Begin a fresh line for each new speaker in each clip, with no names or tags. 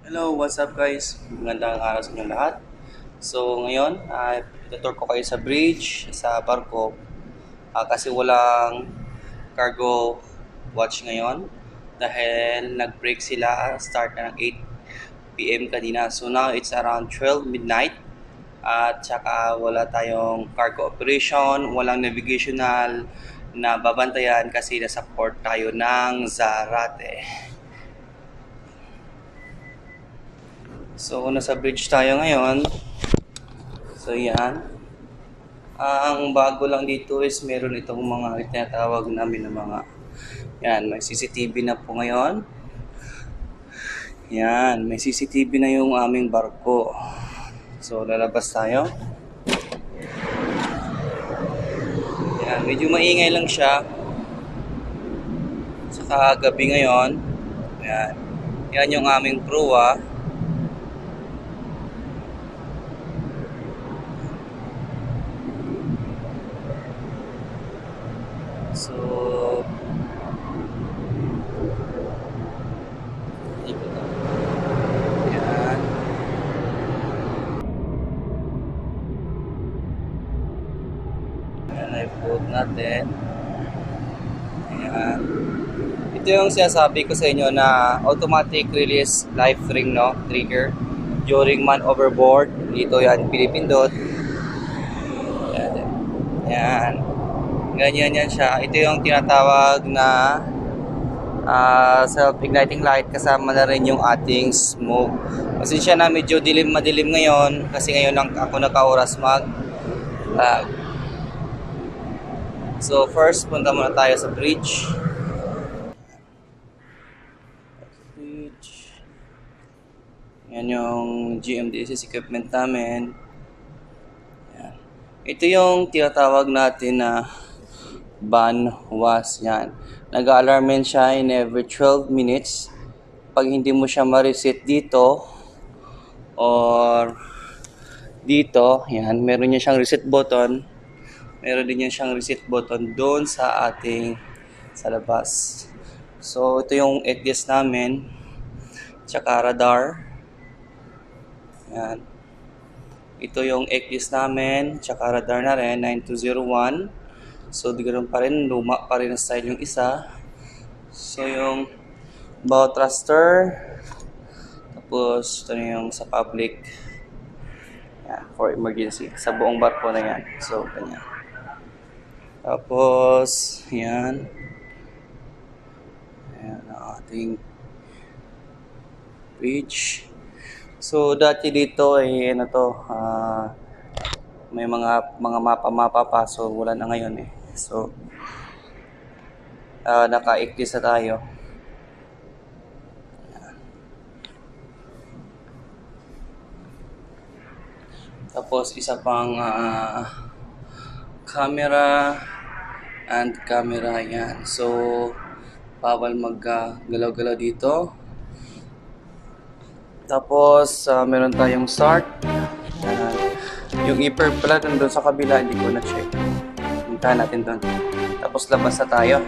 Hello, what's up guys? Magandang araw sa inyong lahat. So ngayon, itutur ko kayo sa bridge, sa barko. Kasi walang cargo watch ngayon. Dahil nag-break sila, start na ng 8 PM kanina. So now it's around 12 midnight. At saka wala tayong cargo operation, walang navigational na babantayan kasi nasa port tayo ng Zarate. So, nasa bridge tayo ngayon. So, yan. Ang bago lang dito is meron itong mga tinatawag namin na mga yan, may CCTV na po ngayon. Yan, may CCTV na yung aming barko. So, lalabas tayo. Yan, medyo maingay lang siya. Saka gabi ngayon. Yan. Yan yung aming crew. So, ikot na. Yan. Yan, i-put natin. Ayan. Ito yung sinasabi ko sa inyo na automatic release live ring, no? Trigger during man overboard. Dito yan, pinipindot. Yan. Yan. Ganyan yan siya. Ito yung tinatawag na self-igniting light, kasama na rin yung ating smoke. Pasensya na medyo madilim ngayon kasi ngayon lang ako naka-oras mag So first, punta muna tayo sa bridge. Yan yung GMDSS equipment namin. Yan. Ito yung tinatawag natin na ban was. Yan. Nag-alarmin siya in every 12 minutes. Pag hindi mo siya ma-reset dito or dito, yan, meron niya siyang reset button. Meron din niya siyang reset button doon sa ating sa labas. So, ito yung ETS namin. Tsaka radar. Yan. Ito yung ETS namin. Tsaka radar na rin, 9201. So, di ganoon pa rin. Luma pa rin ang style yung isa. So, yung bow thruster. Tapos, ito na yung sa public. Yan, for emergency. Sa buong barko na yan. So, ganyan. Tapos, yan. Ayan ang ating bridge. So, dati dito ay ano to, may mga mapa pa. So, wala na ngayon eh. So, naka-iktis na tayo. Ayan. Tapos, isa pang camera and camera. Yan. So, bawal mag-galaw-galaw dito. Tapos, meron tayong start. Yung e-perf pala doon sa kabila, hindi ko na-check. Puntahan natin doon. Tapos, labas na tayo.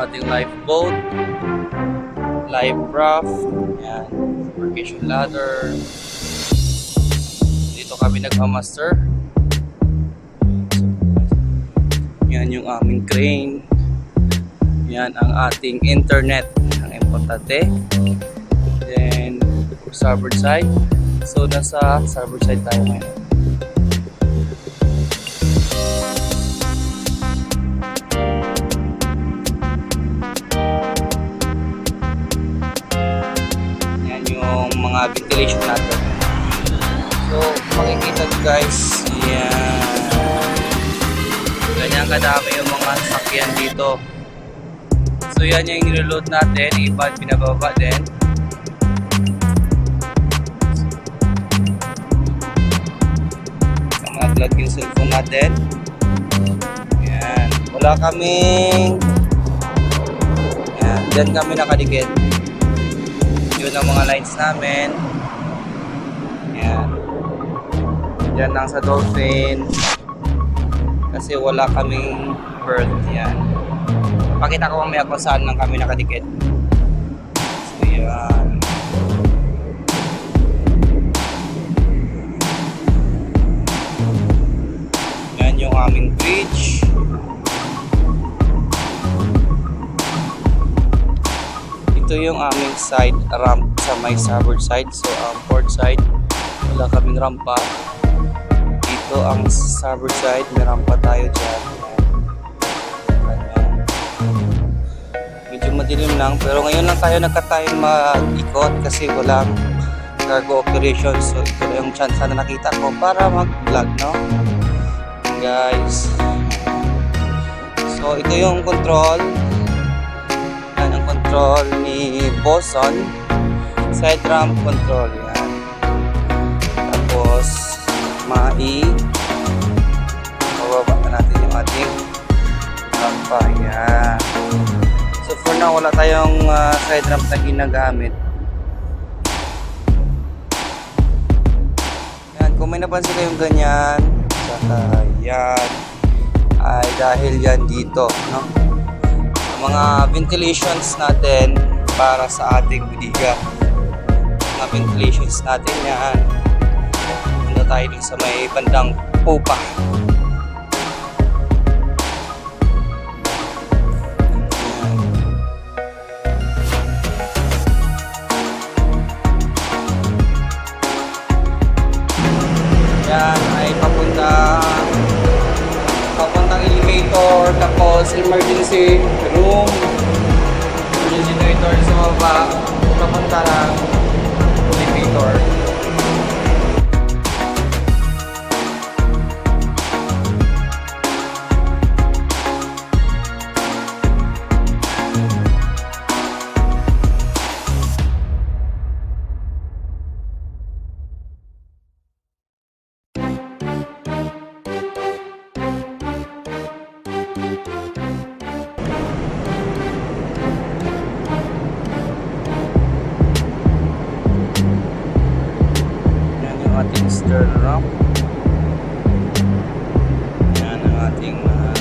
Ating lifeboat, life raft, yan, vacation ladder. Dito kami nagmamaster. Yan yung aming crane. Yan ang ating internet, ang importante. starboard side. So nasa starboard side tayo ngayon. Yan yung mga ventilation natin. So makikita nyo guys, yan. Ganyan kadami yung mga sasakyan dito. So yan yung i-reload natin, iba pinababa din. So mag-plug yung cellphone natin. Yan. Wala kaming... Yan. Diyan kami nakadikit. Yun ang mga lines namin. Yan. Diyan lang sa dolphin. Kasi wala kaming berth. Yan. Pakita ko mamaya kung saan lang kami nakadikit. So yan. Yan yung aming bridge. Ito yung aming side ramp sa may starboard side. So ang port side, wala kaming rampa. Dito ang starboard side, may rampa tayo dyan. Medyo madilim lang, pero ngayon lang tayo nagkatayong mag-ikot kasi walang cargo operation. So ito na yung chance na nakita ko para mag-vlog, no? Guys. So ito yung control. Yan ang control ni Boson. Side ramp control. Yan. Tapos mababa na natin yung ating rampa. Yan. So for now, wala tayong side ramp na ginagamit. Yan, kung may napansin kayong ganyan, saka yan, ay dahil yan dito, no? Ang mga ventilations natin para sa ating budiga. Mga ventilations natin yan. Punta tayo dito sa may bandang popa. Yan ay papuntang elevator, tapos emergency room, generator sa baba, papunta ng elevator. Ating stern ramp. Yan ang ating yan.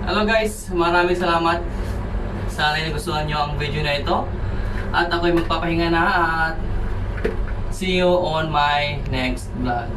Hello guys, maraming salamat. Sana nagustuhan nyo ang video na ito. At ako'y magpapahinga na at see you on my next vlog.